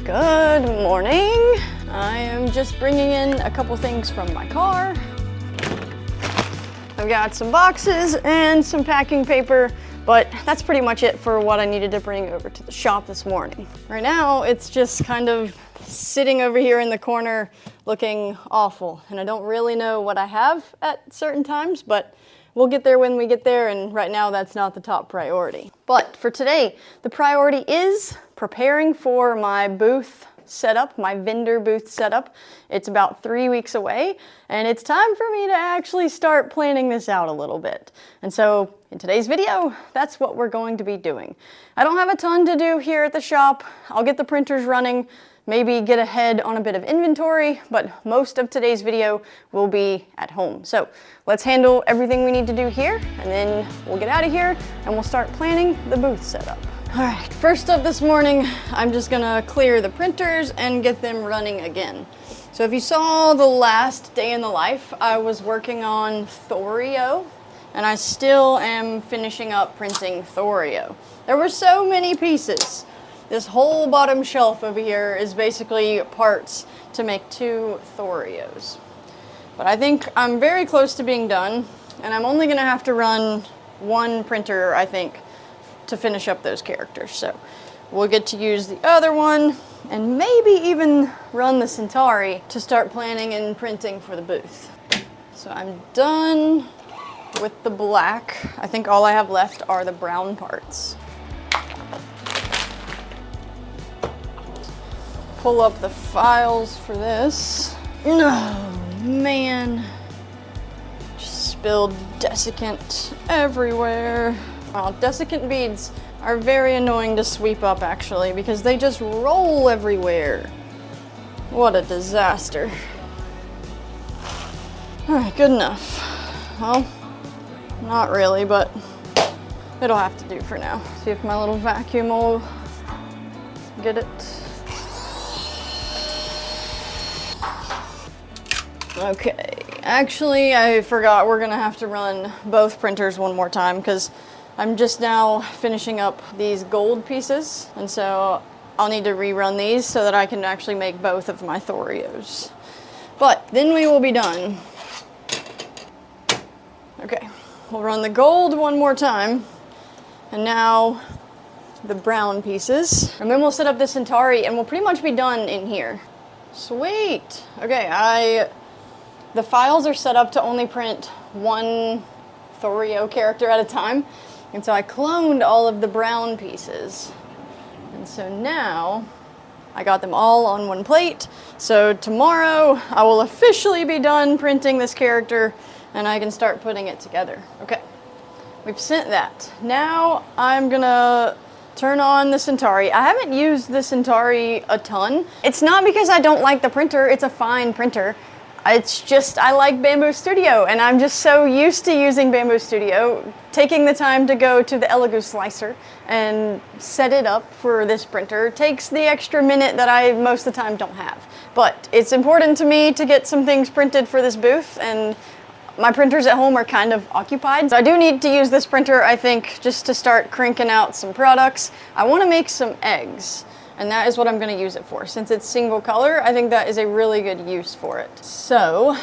Good morning. I am just bringing in a couple things from my car. I've got some boxes and some packing paper, but that's pretty much it for what I needed to bring over to the shop this morning. Right now, it's just kind of sitting over here in the corner looking awful, and I don't really know what I have at certain times, but we'll get there when we get there, and right now that's not the top priority. But for today, the priority is preparing for my booth setup, my vendor booth setup. It's about 3 weeks away, and it's time for me to actually start planning this out a little bit. And so in today's video, that's what we're going to be doing. I don't have a ton to do here at the shop. I'll get the printers running, maybe get ahead on a bit of inventory, but most of today's video will be at home. So let's handle everything we need to do here, and then we'll get out of here and we'll start planning the booth setup. All right, first up this morning, I'm just gonna clear the printers and get them running again. So if you saw the last day in the life, I was working on Thorio, and I still am finishing up printing Thorio. There were so many pieces. This whole bottom shelf over here is basically parts to make 2 Thorios. But I think I'm very close to being done, and I'm only gonna have to run 1 printer, I think, to finish up those characters. So we'll get to use the other one and maybe even run the Centauri to start planning and printing for the booth. So I'm done with the black. I think all I have left are the brown parts. Pull up the files for this. Oh man, just spilled desiccant everywhere. Wow, desiccant beads are very annoying to sweep up actually, because they just roll everywhere. What a disaster. All right, good enough. Well, not really, but it'll have to do for now. See if my little vacuum will get it. Okay, actually I forgot we're gonna have to run both printers one more time because I'm just now finishing up these gold pieces, and so I'll need to rerun these so that I can actually make both of my Thorios. But then we will be done. Okay, we'll run the gold one more time, and now the brown pieces. And then we'll set up the Centauri and we'll pretty much be done in here. Sweet. Okay, the files are set up to only print 1 Thorio character at a time. And so I cloned all of the brown pieces. And so now I got them all on 1 plate. So tomorrow I will officially be done printing this character and I can start putting it together. Okay, we've sent that. Now I'm gonna turn on the Centauri. I haven't used the Centauri a ton. It's not because I don't like the printer, it's a fine printer. It's just, I like Bambu Studio, and I'm just so used to using Bambu Studio. Taking the time to go to the Elegoo slicer and set it up for this printer takes the extra minute that I most of the time don't have. But it's important to me to get some things printed for this booth, and my printers at home are kind of occupied. So I do need to use this printer, I think, just to start cranking out some products. I want to make some eggs. And that is what I'm going to use it for. Since it's single color, I think that is a really good use for it. So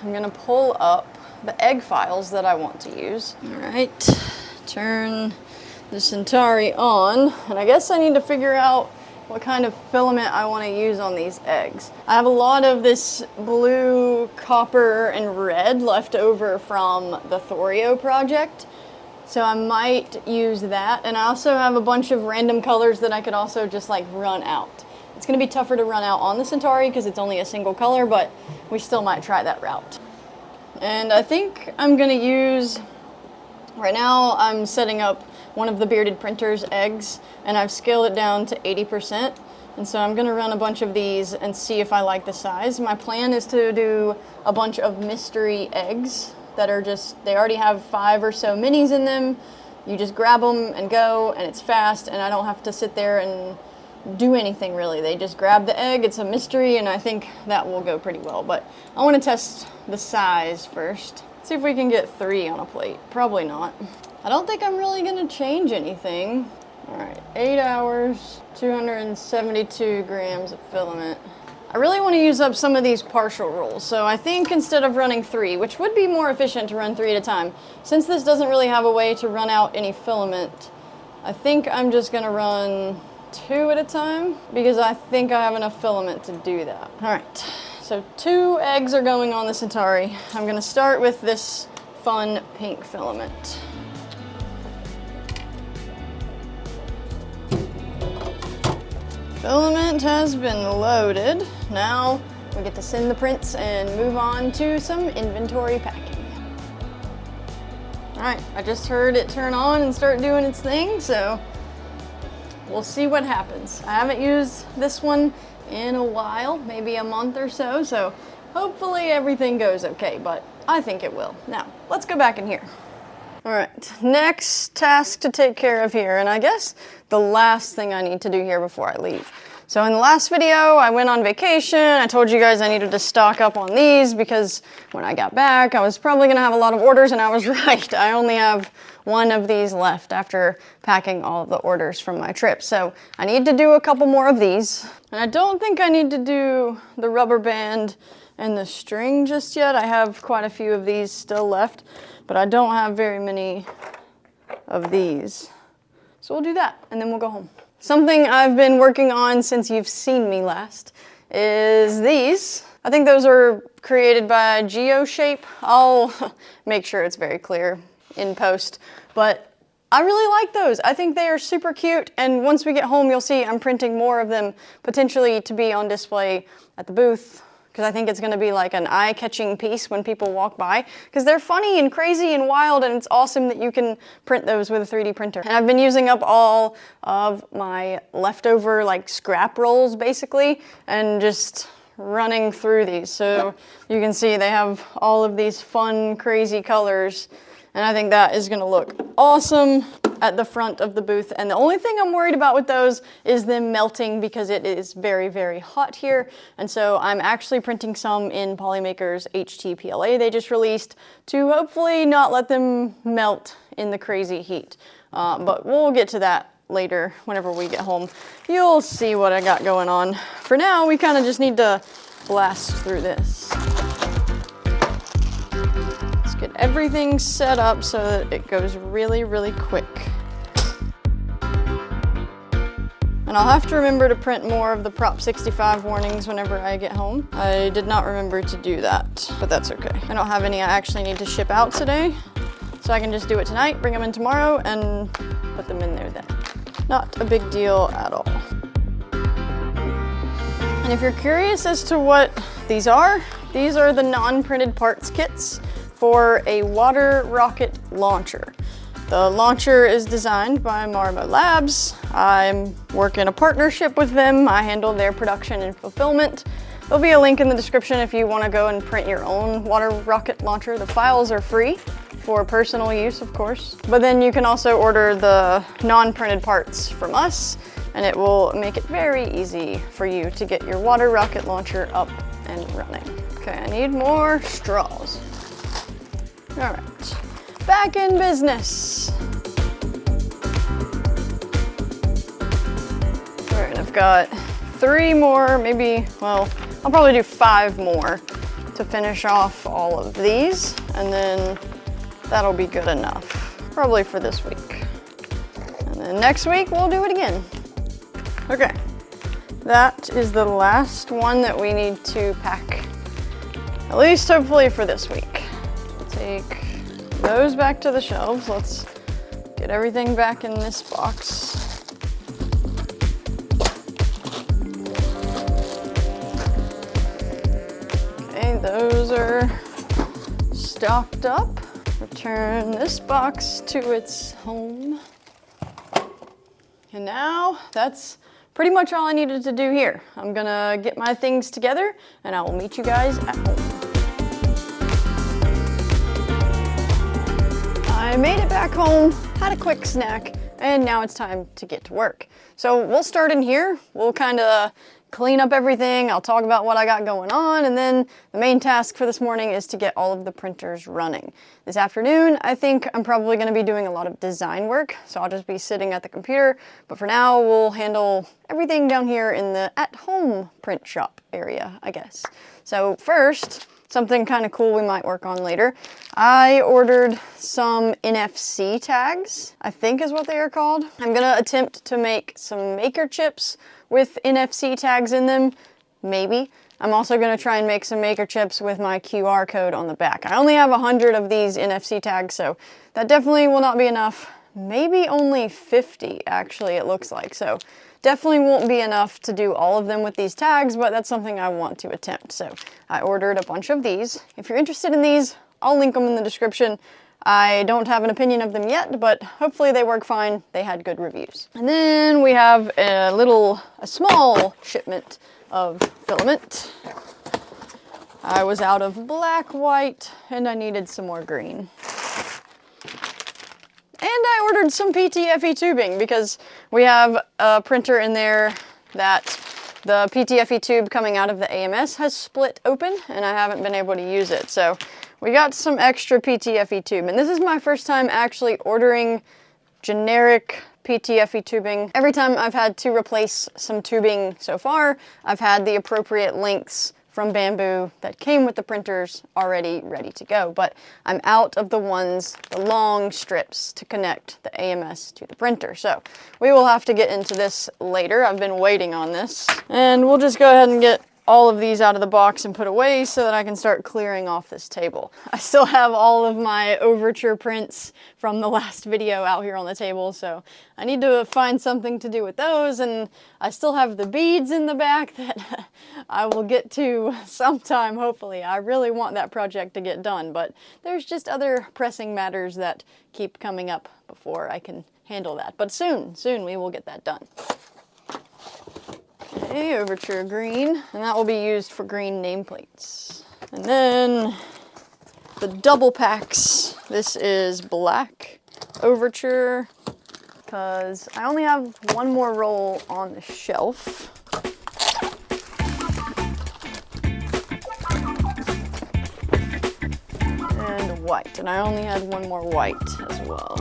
I'm going to pull up the egg files that I want to use. All right, turn the Centauri on. And I guess I need to figure out what kind of filament I want to use on these eggs. I have a lot of this blue, copper, and red left over from the Thorio project. So I might use that, and I also have a bunch of random colors that I could also just like run out. It's going to be tougher to run out on the Centauri because it's only a single color, but we still might try that route. And I think I'm going to use, right now I'm setting up one of the bearded printer's eggs, and I've scaled it down to 80%. And so I'm going to run a bunch of these and see if I like the size. My plan is to do a bunch of mystery eggs that are just, they already have 5 or so minis in them. You just grab them and go, and it's fast, and I don't have to sit there and do anything really. They just grab the egg, it's a mystery, and I think that will go pretty well. But I want to test the size first. See if we can get 3 on a plate. Probably not. I don't think I'm really going to change anything. All right, 8 hours, 272 grams of filament. I really want to use up some of these partial rolls, so I think instead of running 3, which would be more efficient to run 3 at a time, since this doesn't really have a way to run out any filament, I think I'm just going to run 2 at a time, because I think I have enough filament to do that. All right, so 2 eggs are going on the Centauri. I'm going to start with this fun pink filament. Filament has been loaded. Now we get to send the prints and move on to some inventory packing. All right, I just heard it turn on and start doing its thing, so we'll see what happens. I haven't used this one in a while, maybe a month or so, so hopefully everything goes okay, but I think it will. Now, let's go back in here. All right, next task to take care of here, and I guess the last thing I need to do here before I leave. So in the last video, I went on vacation. I told you guys I needed to stock up on these because when I got back, I was probably gonna have a lot of orders, and I was right. I only have 1 of these left after packing all of the orders from my trip. So I need to do a couple more of these. And I don't think I need to do the rubber band and the string just yet. I have quite a few of these still left, but I don't have very many of these. So we'll do that, and then we'll go home. Something I've been working on since you've seen me last is these. I think those are created by GeoShape. I'll make sure it's very clear in post, but I really like those. I think they are super cute, and once we get home, you'll see I'm printing more of them, potentially to be on display at the booth, because I think it's gonna be like an eye-catching piece when people walk by, because they're funny and crazy and wild, and it's awesome that you can print those with a 3D printer. And I've been using up all of my leftover like scrap rolls basically, and just running through these. So you can see they have all of these fun, crazy colors, and I think that is gonna look awesome at the front of the booth. And the only thing I'm worried about with those is them melting, because it is very, very hot here. And so I'm actually printing some in Polymaker's HTPLA they just released to hopefully not let them melt in the crazy heat. But we'll get to that later whenever we get home. You'll see what I got going on. For now, we kind of just need to blast through this. Get everything set up so that it goes really, really quick. And I'll have to remember to print more of the Prop 65 warnings whenever I get home. I did not remember to do that, but that's okay. I don't have any I actually need to ship out today, so I can just do it tonight, bring them in tomorrow, and put them in there then. Not a big deal at all. And if you're curious as to what these are the non-printed parts kits for a water rocket launcher. The launcher is designed by Marmo Labs. I'm working a partnership with them. I handle their production and fulfillment. There'll be a link in the description if you want to go and print your own water rocket launcher. The files are free for personal use, of course. But then you can also order the non-printed parts from us, and it will make it very easy for you to get your water rocket launcher up and running. Okay, I need more straws. All right, back in business. All right, I've got 3 more, maybe, well, I'll probably do 5 more to finish off all of these, and then that'll be good enough, probably for this week. And then next week, we'll do it again. Okay, that is the last one that we need to pack, at least hopefully for this week. Take those back to the shelves. Let's get everything back in this box. Okay, those are stocked up. Return this box to its home. And now that's pretty much all I needed to do here. I'm gonna get my things together and I will meet you guys at home. I made it back home, had a quick snack, and now it's time to get to work. So we'll start in here. We'll kind of clean up everything, I'll talk about what I got going on, and then the main task for this morning is to get all of the printers running. This afternoon, I think I'm probably going to be doing a lot of design work, so I'll just be sitting at the computer, but for now we'll handle everything down here in the at-home print shop area, I guess. So first, something kind of cool we might work on later. I ordered some NFC tags, I think is what they are called. I'm gonna attempt to make some maker chips with NFC tags in them, maybe. I'm also gonna try and make some maker chips with my QR code on the back. I only have 100 of these NFC tags, so that definitely will not be enough. Maybe only 50, actually, it looks like. So definitely won't be enough to do all of them with these tags, but that's something I want to attempt. So I ordered a bunch of these. If you're interested in these, I'll link them in the description. I don't have an opinion of them yet, but hopefully they work fine. They had good reviews. And then we have a small shipment of filament. I was out of black, white, and I needed some more green. And I ordered some PTFE tubing because we have a printer in there that the PTFE tube coming out of the AMS has split open and I haven't been able to use it. So we got some extra PTFE tube, and this is my first time actually ordering generic PTFE tubing. Every time I've had to replace some tubing so far, I've had the appropriate lengths from Bambu that came with the printers already ready to go, but I'm out of the long strips to connect the AMS to the printer. So we will have to get into this later. I've been waiting on this, and we'll just go ahead and get all of these out of the box and put away so that I can start clearing off this table. I still have all of my overture prints from the last video out here on the table, so I need to find something to do with those, and I still have the beads in the back that I will get to sometime, hopefully. I really want that project to get done, but there's just other pressing matters that keep coming up before I can handle that. But soon we will get that done. Okay, overture green, and that will be used for green nameplates. And then the double packs. This is black overture, because I only have one more roll on the shelf. And white, and I only had one more white as well.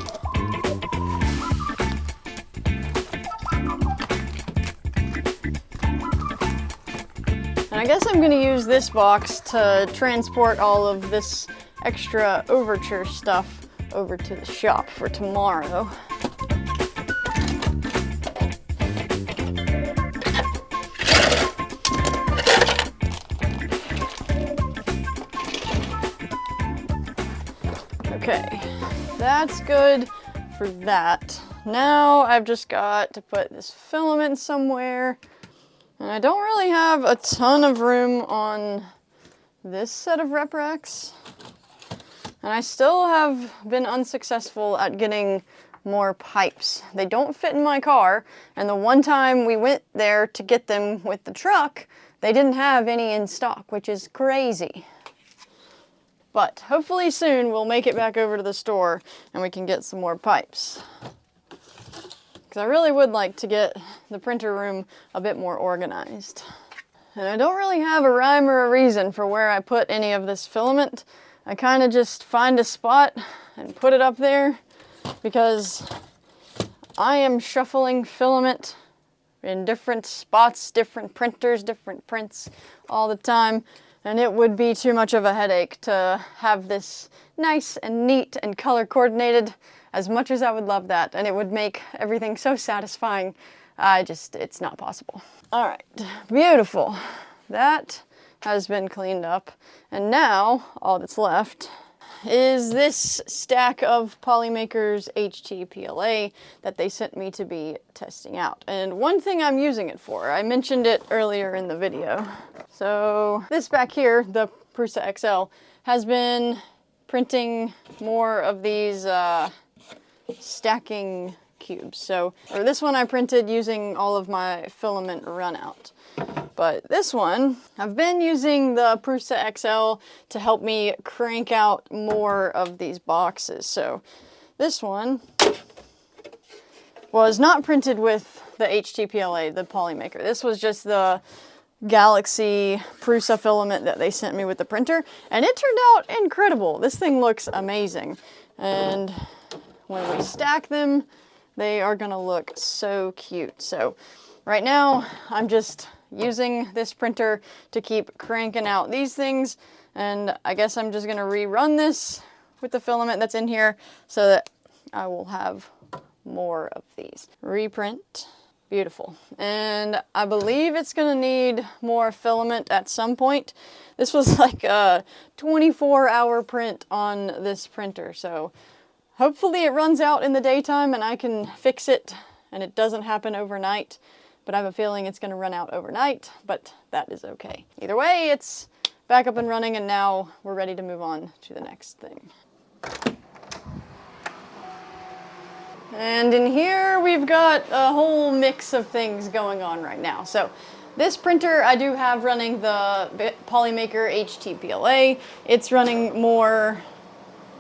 And I guess I'm going to use this box to transport all of this extra overture stuff over to the shop for tomorrow. Okay, that's good for that. Now I've just got to put this filament somewhere. And I don't really have a ton of room on this set of rep racks. And I still have been unsuccessful at getting more pipes. They don't fit in my car, and the one time we went there to get them with the truck, they didn't have any in stock, which is crazy. But hopefully soon we'll make it back over to the store and we can get some more pipes. Because I really would like to get the printer room a bit more organized. And I don't really have a rhyme or a reason for where I put any of this filament. I kind of just find a spot and put it up there because I am shuffling filament in different spots, different printers, different prints all the time. And it would be too much of a headache to have this nice and neat and color coordinated, as much as I would love that, and it would make everything so satisfying. It's not possible. All right, beautiful. That has been cleaned up, and now all that's left is this stack of Polymakers HT-PLA that they sent me to be testing out. And one thing I'm using it for, I mentioned it earlier in the video. So this back here, the Prusa XL, has been printing more of these stacking cubes. So for this one I printed using all of my filament run out. But this one, I've been using the Prusa XL to help me crank out more of these boxes. So this one was not printed with the HTPLA, the Polymaker. This was just the Galaxy Prusa filament that they sent me with the printer, and it turned out incredible. This thing looks amazing, and when we stack them, they are gonna look so cute. So right now, I'm just using this printer to keep cranking out these things, and I guess I'm just gonna rerun this with the filament that's in here so that I will have more of these. Reprint. Beautiful. And I believe it's gonna need more filament at some point. This was like a 24-hour print on this printer, so hopefully it runs out in the daytime and I can fix it and it doesn't happen overnight. But I have a feeling it's gonna run out overnight, but that is okay. Either way, it's back up and running, and now we're ready to move on to the next thing. And in here, we've got a whole mix of things going on right now. So this printer I do have running the Polymaker HTPLA. It's running more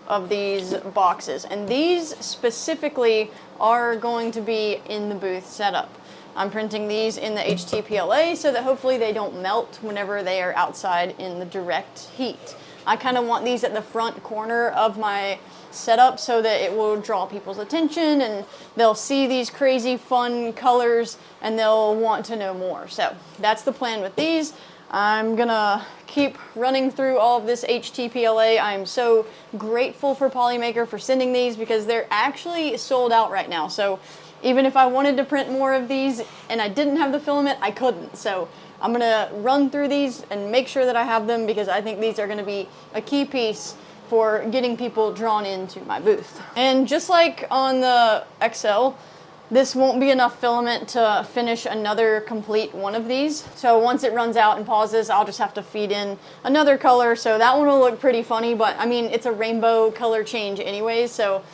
of these boxes, and these specifically are going to be in the booth setup. I'm printing these in the HTPLA so that hopefully they don't melt whenever they are outside in the direct heat. I kind of want these at the front corner of my setup so that it will draw people's attention and they'll see these crazy fun colors and they'll want to know more. So that's the plan with these. I'm gonna keep running through all of this HTPLA. I'm so grateful for Polymaker for sending these because they're actually sold out right now. So even if I wanted to print more of these and I didn't have the filament, I couldn't. So I'm gonna run through these and make sure that I have them because I think these are gonna be a key piece for getting people drawn into my booth. And just like on the XL, this won't be enough filament to finish another complete one of these. So once it runs out and pauses, I'll just have to feed in another color. So that one will look pretty funny, but I mean, it's a rainbow color change anyways, so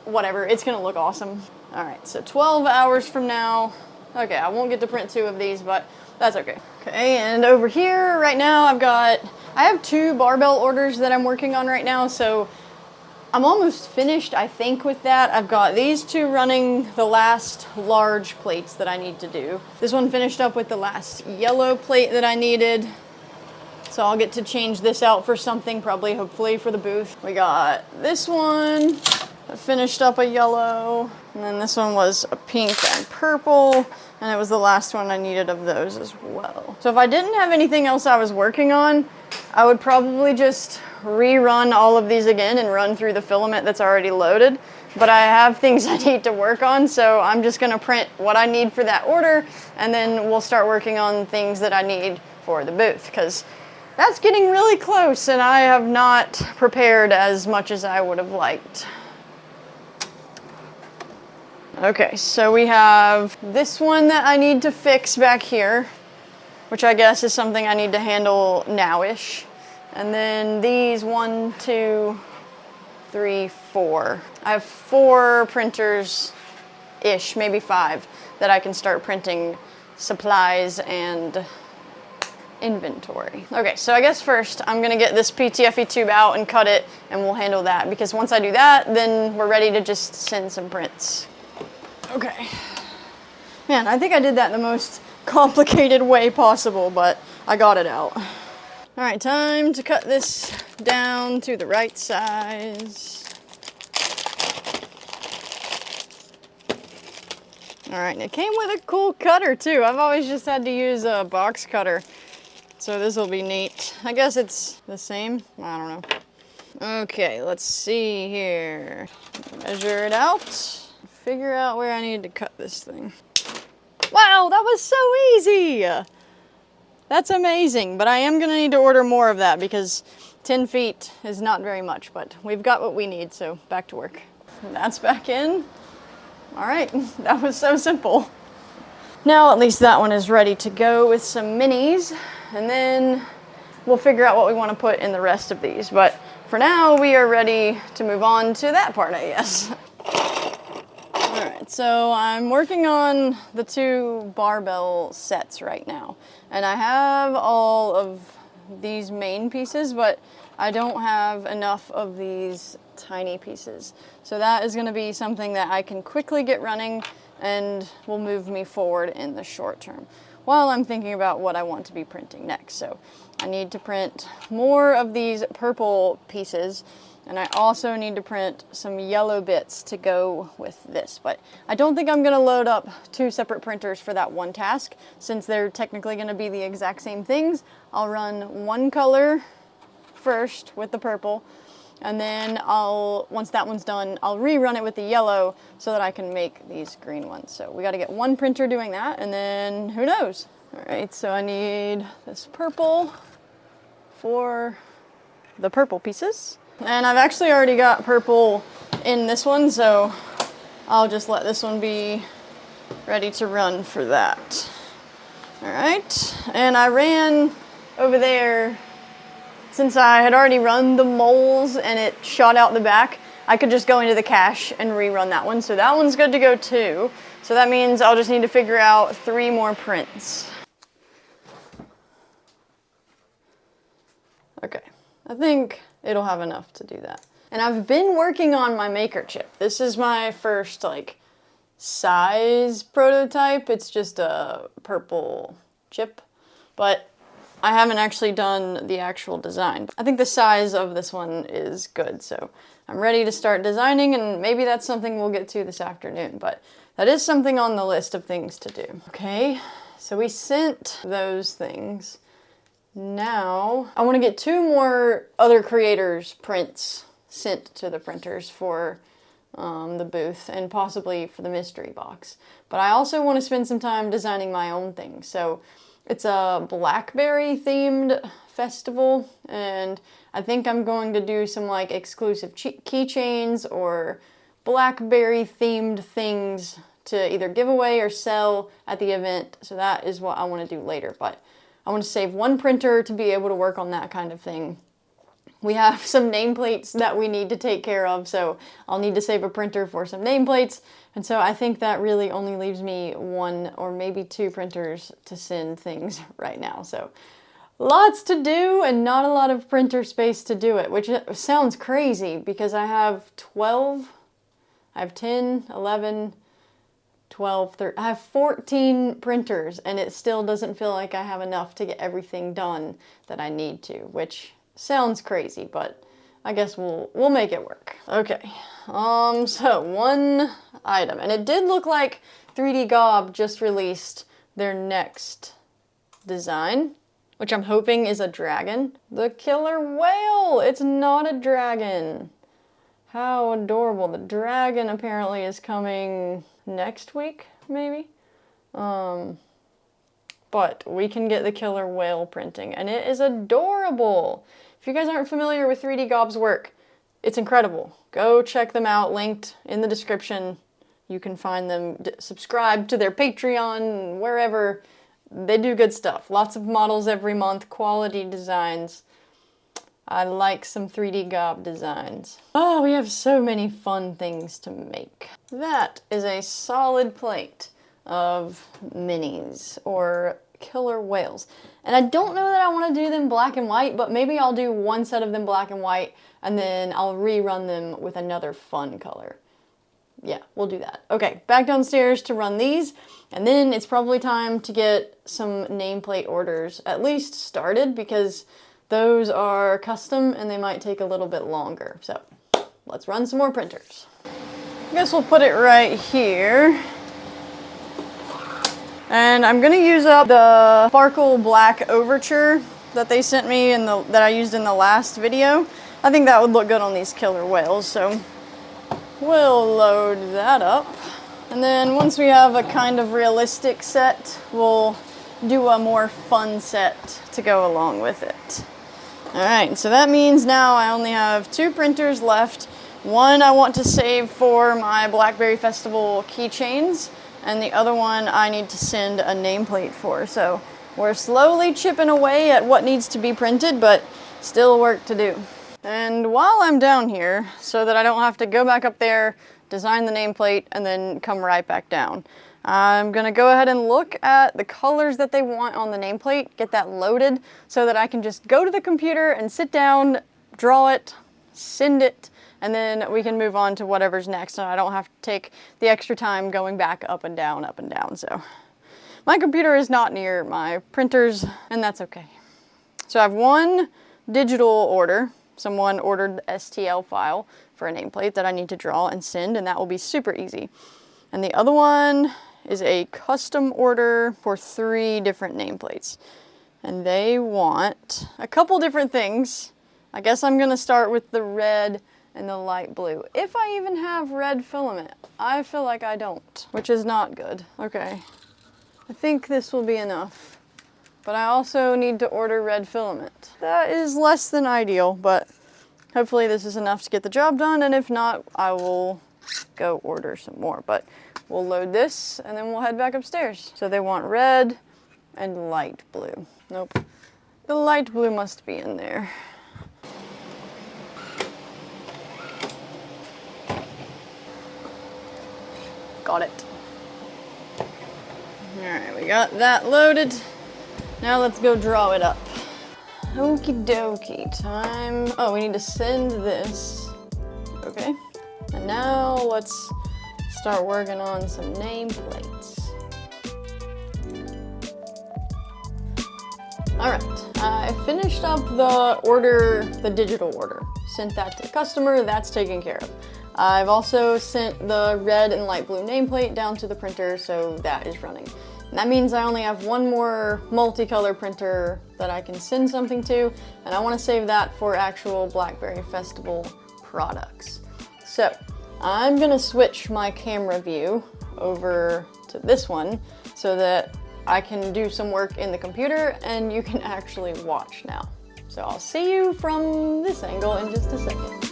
whatever, it's gonna look awesome. All right, so 12 hours from now, okay, I won't get to print 2 of these, but that's okay. Okay, and over here right now I have 2 barbell orders that I'm working on right now, so I'm almost finished, I think, with that. I've got these 2 running the last large plates that I need to do. This one finished up with the last yellow plate that I needed. So I'll get to change this out for something, probably, hopefully, for the booth. We got this one that finished up a yellow, and then this one was a pink and purple, and it was the last one I needed of those as well. So if I didn't have anything else I was working on, I would probably just rerun all of these again and run through the filament that's already loaded. But I have things I need to work on, so I'm just gonna print what I need for that order, and then we'll start working on things that I need for the booth, because that's getting really close and I have not prepared as much as I would have liked. Okay, so we have this one that I need to fix back here, which I guess is something I need to handle now-ish. And then these 1, 2, 3, 4. I have 4 printers-ish, maybe 5, that I can start printing supplies and inventory. Okay, so I guess first I'm gonna get this PTFE tube out and cut it, and we'll handle that, because once I do that, then we're ready to just send some prints. Okay. Man, I think I did that in the most complicated way possible, but I got it out. All right, time to cut this down to the right size. All right, and it came with a cool cutter too. I've always just had to use a box cutter, so this will be neat. I guess it's the same, I don't know. Okay, let's see here. Measure it out. Figure out where I need to cut this thing. Wow, that was so easy! That's amazing, but I am gonna need to order more of that because 10 feet is not very much, but we've got what we need, so back to work. That's back in. All right, that was so simple. Now at least that one is ready to go with some minis, and then we'll figure out what we want to put in the rest of these. But for now, we are ready to move on to that part, I guess. All right, so I'm working on the 2 barbell sets right now, and I have all of these main pieces, but I don't have enough of these tiny pieces. So that is going to be something that I can quickly get running and will move me forward in the short term while I'm thinking about what I want to be printing next. So I need to print more of these purple pieces, and I also need to print some yellow bits to go with this. But I don't think I'm gonna load up 2 separate printers for that one task, since they're technically gonna be the exact same things. I'll run one color first with the purple, and then once that one's done, I'll rerun it with the yellow so that I can make these green ones. So we gotta get one printer doing that, and then who knows? All right, so I need this purple for the purple pieces. And I've actually already got purple in this one, so I'll just let this one be ready to run for that. All right, and I ran over there, since I had already run the moles and it shot out the back, I could just go into the cache and rerun that one. So that one's good to go too. So that means I'll just need to figure out 3 more prints. Okay, I think it'll have enough to do that. And I've been working on my maker chip. This is my first like size prototype. It's just a purple chip, but I haven't actually done the actual design. I think the size of this one is good, so I'm ready to start designing, and maybe that's something we'll get to this afternoon, but that is something on the list of things to do. Okay, so we sent those things. Now, I want to get 2 more other creators' prints sent to the printers for the booth and possibly for the mystery box. But I also want to spend some time designing my own things. So it's a blackberry themed festival, and I think I'm going to do some like exclusive keychains or blackberry themed things to either give away or sell at the event. So that is what I want to do later, but I want to save one printer to be able to work on that kind of thing. We have some nameplates that we need to take care of, so I'll need to save a printer for some nameplates. And so I think that really only leaves me 1 or maybe 2 printers to send things right now. So lots to do and not a lot of printer space to do it, which sounds crazy because I have 10, 11, 12, 13, I have 14 printers, and it still doesn't feel like I have enough to get everything done that I need to, which sounds crazy, but I guess we'll make it work. Okay, so one item, and it did look like 3D Gob just released their next design, which I'm hoping is a dragon. The killer whale! It's not a dragon. How adorable. The dragon apparently is coming next week, maybe? But we can get the killer whale printing, and it is adorable. If you guys aren't familiar with 3D Gob's work, it's incredible. Go check them out, linked in the description. You can find them, subscribe to their Patreon, wherever. They do good stuff. Lots of models every month, quality designs. I like some 3D Gob designs. Oh, we have so many fun things to make. That is a solid plate of minis or killer whales. And I don't know that I want to do them black and white, but maybe I'll do one set of them black and white and then I'll rerun them with another fun color. Yeah, we'll do that. Okay, back downstairs to run these, and then it's probably time to get some nameplate orders at least started, because those are custom and they might take a little bit longer. So let's run some more printers. I guess we'll put it right here. And I'm gonna use up the Sparkle Black Overture that they sent me and that I used in the last video. I think that would look good on these killer whales, so we'll load that up. And then once we have a kind of realistic set, we'll do a more fun set to go along with it. All right, so that means now I only have 2 printers left. One I want to save for my Blackberry Festival keychains, and the other one I need to send a nameplate for. So we're slowly chipping away at what needs to be printed, but still work to do. And while I'm down here, so that I don't have to go back up there, design the nameplate, and then come right back down, I'm gonna go ahead and look at the colors that they want on the nameplate, get that loaded, so that I can just go to the computer and sit down, draw it, send it, and then we can move on to whatever's next, and I don't have to take the extra time going back up and down, so. My computer is not near my printers, and that's okay. So I have one digital order. Someone ordered the STL file for a nameplate that I need to draw and send, and that will be super easy. And the other one is a custom order for 3 different nameplates. And they want a couple different things. I guess I'm gonna start with the red and the light blue. If I even have red filament. I feel like I don't, which is not good. Okay, I think this will be enough. But I also need to order red filament. That is less than ideal, but hopefully this is enough to get the job done, and if not, I will go order some more. But we'll load this, and then we'll head back upstairs. So they want red and light blue. Nope. The light blue must be in there. Got it. Alright, we got that loaded. Now let's go draw it up. Okie dokie, time. Oh, we need to send this. Okay. And now let's start working on some nameplates. Alright, I finished up the order, the digital order. Sent that to the customer, that's taken care of. I've also sent the red and light blue nameplate down to the printer, so that is running. And that means I only have one more multicolor printer that I can send something to, and I want to save that for actual Blackberry Festival products. So I'm gonna switch my camera view over to this one so that I can do some work in the computer and you can actually watch now. So I'll see you from this angle in just a second.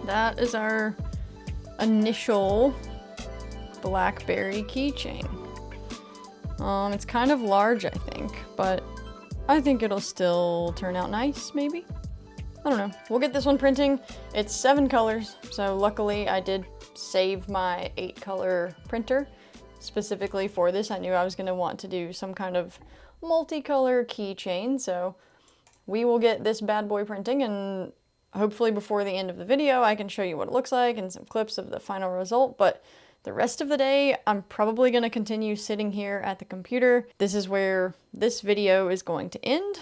That is our initial Blackberry keychain. It's kind of large, I think, but I think it'll still turn out nice, maybe? I don't know. We'll get this one printing. It's 7 colors, so luckily I did save my 8-color printer specifically for this. I knew I was going to want to do some kind of multicolor keychain, so we will get this bad boy printing, and hopefully before the end of the video I can show you what it looks like and some clips of the final result. But the rest of the day I'm probably going to continue sitting here at the computer. This is where this video is going to end.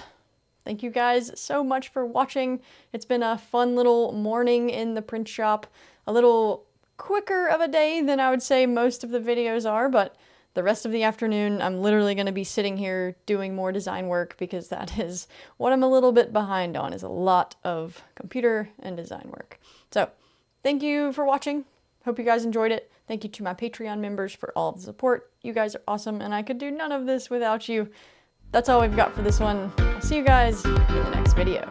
Thank you guys so much for watching. It's been a fun little morning in the print shop. A little quicker of a day than I would say most of the videos are, but the rest of the afternoon, I'm literally going to be sitting here doing more design work because that is what I'm a little bit behind on, is a lot of computer and design work. So thank you for watching. Hope you guys enjoyed it. Thank you to my Patreon members for all of the support. You guys are awesome, and I could do none of this without you. That's all we've got for this one. I'll see you guys in the next video.